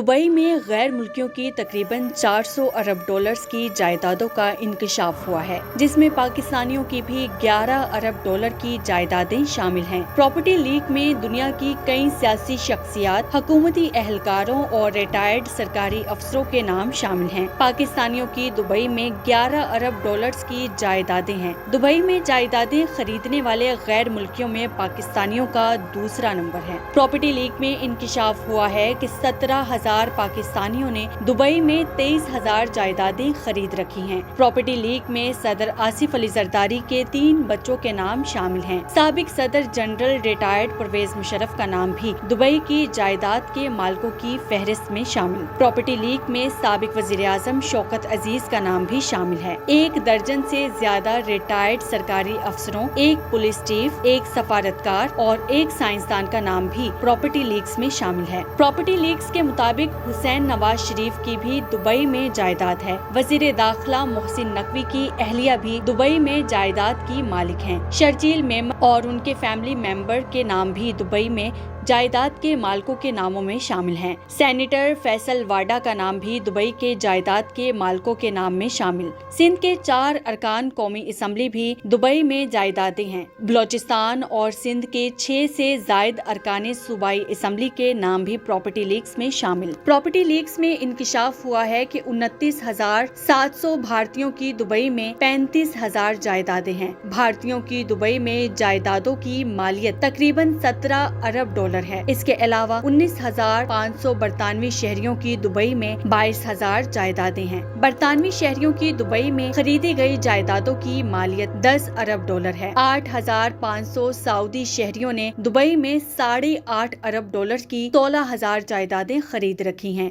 Dubai में गैर मुल्कियों की तकरीबन 400 अरब डॉलर्स की जायदादों का इंकशाफ हुआ है, जिसमें पाकिस्तानियों की भी 11 अरब डॉलर की जायदादें शामिल हैं। प्रॉपर्टी लीक में दुनिया की कई सियासी शख्सियात, हुकूमती एहलकारों और रिटायर्ड सरकारी अफसरों के नाम शामिल हैं। पाकिस्तानियों की दुबई में 11 अरब डॉलर्स की जायदादें हैं। दुबई में जायदादें खरीदने वाले गैर मुल्कियों में पाकिस्तानियों का दूसरा नंबर है। प्रॉपर्टी लीक में इंकशाफ हुआ है कि 17,000 पाकिस्तानियों ने दुबई में 23,000 जायदादें खरीद रखी हैं। प्रॉपर्टी लीक में सदर आसिफ अली जरदारी के 3 बच्चों के नाम शामिल हैं। साबिक सदर जनरल रिटायर्ड परवेज मुशर्रफ का नाम भी दुबई की जायदाद के मालिकों की फहरिस्त में शामिल। प्रॉपर्टी लीक में साबिक वजीर आजम शौकत अजीज का नाम भी शामिल है। 1 दर्जन से ज्यादा रिटायर्ड सरकारी अफसरों, 1 पुलिस चीफ, 1 सफारतकार और 1 साइंसदान का नाम भी प्रॉपर्टी लीक्स में शामिल है। प्रॉपर्टी लीक्स के मुताबिक हुसैन नवाज शरीफ की भी दुबई में जायदाद है। वजीर दाखिला मोहसिन नकवी की अहलिया भी दुबई में जायदाद की मालिक हैं। शर्जील मेमन और उनके फैमिली मेंबर के नाम भी दुबई में जायदाद के मालिकों के नामों में शामिल हैं। सेनेटर फैसल वाडा का नाम भी दुबई के जायदाद के मालिकों के नाम में शामिल। सिंध के 4 अरकान कौमी असम्बली भी दुबई में जायदादें हैं। बलोचिस्तान और सिंध के 6 से जायद अरकान सूबाई असम्बली के नाम भी प्रॉपर्टी लीक्स में शामिल। प्रॉपर्टी लीक्स में इंकशाफ हुआ है कि 29,700 भारतीयों की दुबई में 35,000 जायदादें हैं। भारतीयों की दुबई में जायदादों की मालियत तकरीबन 17 अरब डॉलर है। इसके अलावा 19,500 बरतानवी शहरियों की दुबई में 22,000 जायदादें हैं। बरतानवी शहरियों की दुबई में खरीदी गई जायदादों की मालियत 10 अरब डॉलर है। 8,500 सऊदी शहरियों ने दुबई में 8.5 अरब डॉलर की 16,000 जायदादें खरीद रखी हैं।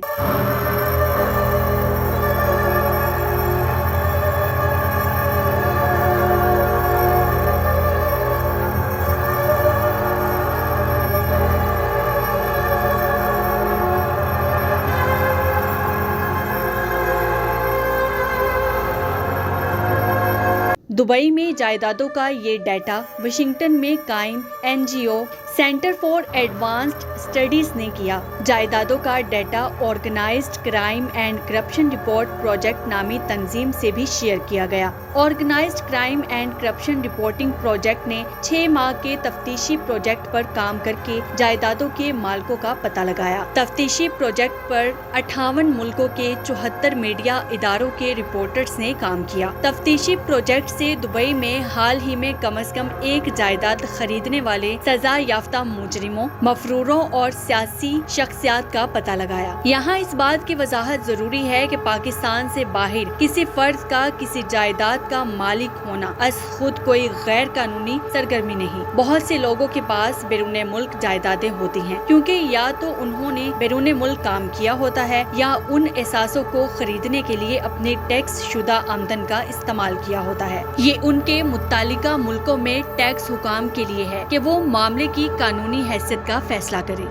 दुबई में जायदादों का ये डाटा वाशिंगटन में कायम NGO center for advanced studies ने किया। जायदादों का data organized crime and corruption report project नामी तंजीम से भी शेयर किया गया। Organized crime and corruption reporting project ने 6 माह के तफ्तीशी प्रोजेक्ट पर काम करके जायदादों के मालिकों का पता लगाया। तफ्तीशी प्रोजेक्ट पर 58 मुल्कों के 74 मीडिया इदारों के रिपोर्टर्स ने काम किया। तफ्तीशी प्रोजेक्ट से दुबई में हाल ही में कम से कम 1 जायदाद खरीदने वाले सजा याफ्ता मुजरिमों, मफरूरों और सियासी शख्सियात का पता लगाया। यहाँ इस बात की वजाहत जरूरी है कि पाकिस्तान से बाहर किसी फर्द का किसी जायदाद का मालिक होना अस खुद कोई गैर कानूनी सरगर्मी नहीं। बहुत से लोगों के पास बैरून मुल्क जायदादें होती हैं, क्योंकि या तो उन्होंने बैरून मुल्क काम किया होता है या उन एहसासों को खरीदने के लिए अपने टैक्स शुदा आमदन का इस्तेमाल किया होता है। ये उनके मुत्तालिका मुल्कों में टैक्स हुकाम के लिए है कि वो मामले की कानूनी हैसियत का फैसला करें।